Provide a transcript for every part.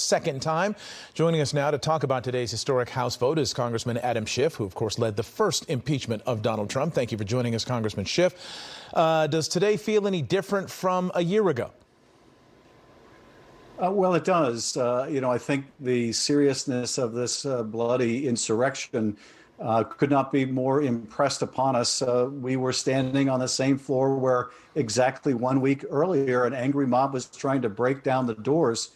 second time. Joining us now to talk about today's historic House vote is Congressman Adam Schiff, who, of course, led the first impeachment of Donald Trump. Thank you for joining us, Congressman Schiff. Does today feel any different from a year ago? Well, it does. I think the seriousness of this bloody insurrection could not be more impressed upon us. We were standing on the same floor where exactly 1 week earlier an angry mob was trying to break down the doors.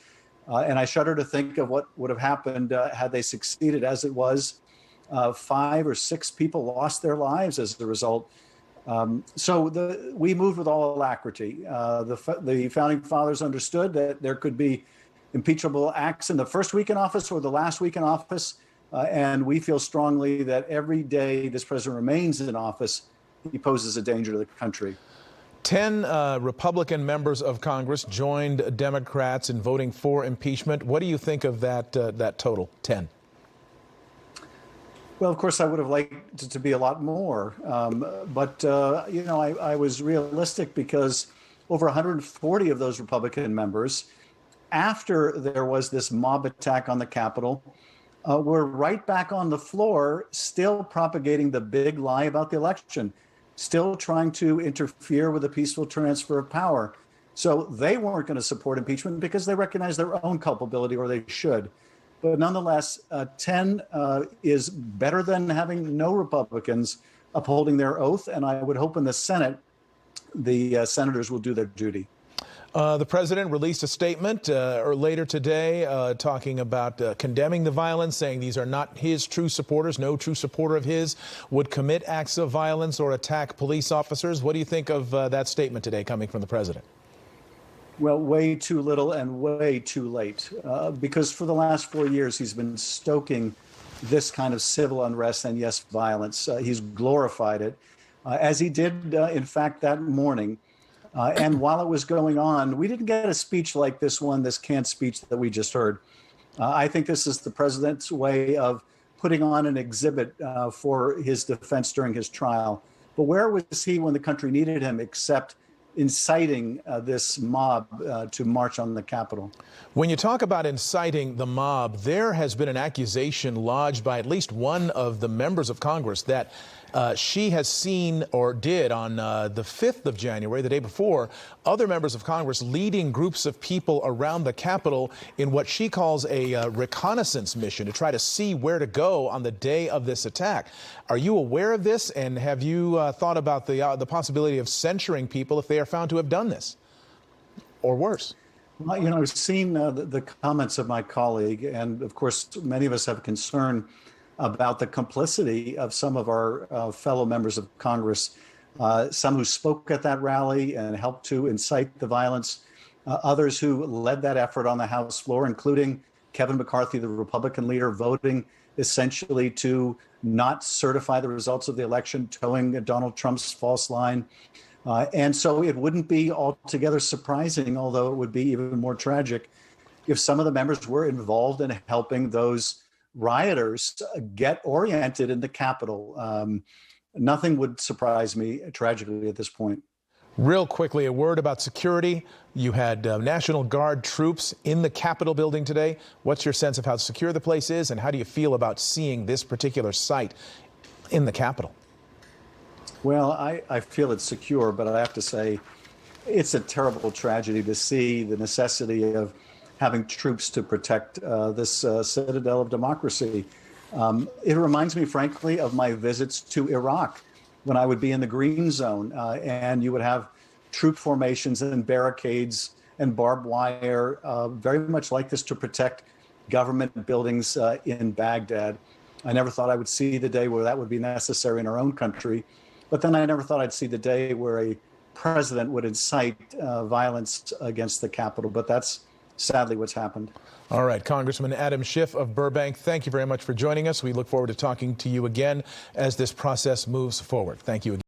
And I shudder to think of what would have happened had they succeeded. As it was, 5 or 6 people lost their lives as a result. We moved with all alacrity. The founding fathers understood that there could be impeachable acts in the first week in office or the last week in office. And we feel strongly that every day this president remains in office, he poses a danger to the country. 10 Republican members of Congress joined Democrats in voting for impeachment. What do you think of that total, 10? Well, of course, I would have liked it to be a lot more. I was realistic because over 140 of those Republican members, after there was this mob attack on the Capitol, were right back on the floor, still propagating the big lie about the election, still trying to interfere with a peaceful transfer of power. So they weren't going to support impeachment because they recognize their own culpability, or they should. But nonetheless, 10 is better than having no Republicans upholding their oath. And I would hope in the Senate, the senators will do their duty. The president released a statement later today talking about condemning the violence, saying these are not his true supporters. No true supporter of his would commit acts of violence or attack police officers. What do you think of that statement today coming from the president? Well, way too little and way too late, because for the last 4 years, he's been stoking this kind of civil unrest and, yes, violence. He's glorified it, as he did, in fact, that morning. And while it was going on, we didn't get a speech like this canned speech that we just heard. I think this is the president's way of putting on an exhibit for his defense during his trial. But where was he when the country needed him except inciting this mob to march on the Capitol? When you talk about inciting the mob, there has been an accusation lodged by at least one of the members of Congress that she has seen, or did on the 5th of January, the day before, other members of Congress leading groups of people around the Capitol in what she calls a reconnaissance mission to try to see where to go on the day of this attack. Are you aware of this, and have you thought about the possibility of censuring people if they are found to have done this, or worse? Well, I've seen the comments of my colleague, and of course, many of us have concern about the complicity of some of our fellow members of Congress, some who spoke at that rally and helped to incite the violence, others who led that effort on the House floor, including Kevin McCarthy, the Republican leader, voting essentially to not certify the results of the election, towing Donald Trump's false line. And so it wouldn't be altogether surprising, although it would be even more tragic, if some of the members were involved in helping those rioters get oriented in the Capitol. Nothing would surprise me tragically at this point. Real quickly, a word about security. You had National Guard troops in the Capitol building today. What's your sense of how secure the place is, and how do you feel about seeing this particular site in the Capitol? Well, I feel it's secure, but I have to say it's a terrible tragedy to see the necessity of having troops to protect this citadel of democracy. It reminds me, frankly, of my visits to Iraq when I would be in the green zone and you would have troop formations and barricades and barbed wire, very much like this, to protect government buildings in Baghdad. I never thought I would see the day where that would be necessary in our own country. But then I never thought I'd see the day where a president would incite violence against the Capitol. But that's sadly what's happened. All right, Congressman Adam Schiff of Burbank, thank you very much for joining us. We look forward to talking to you again as this process moves forward. Thank you again.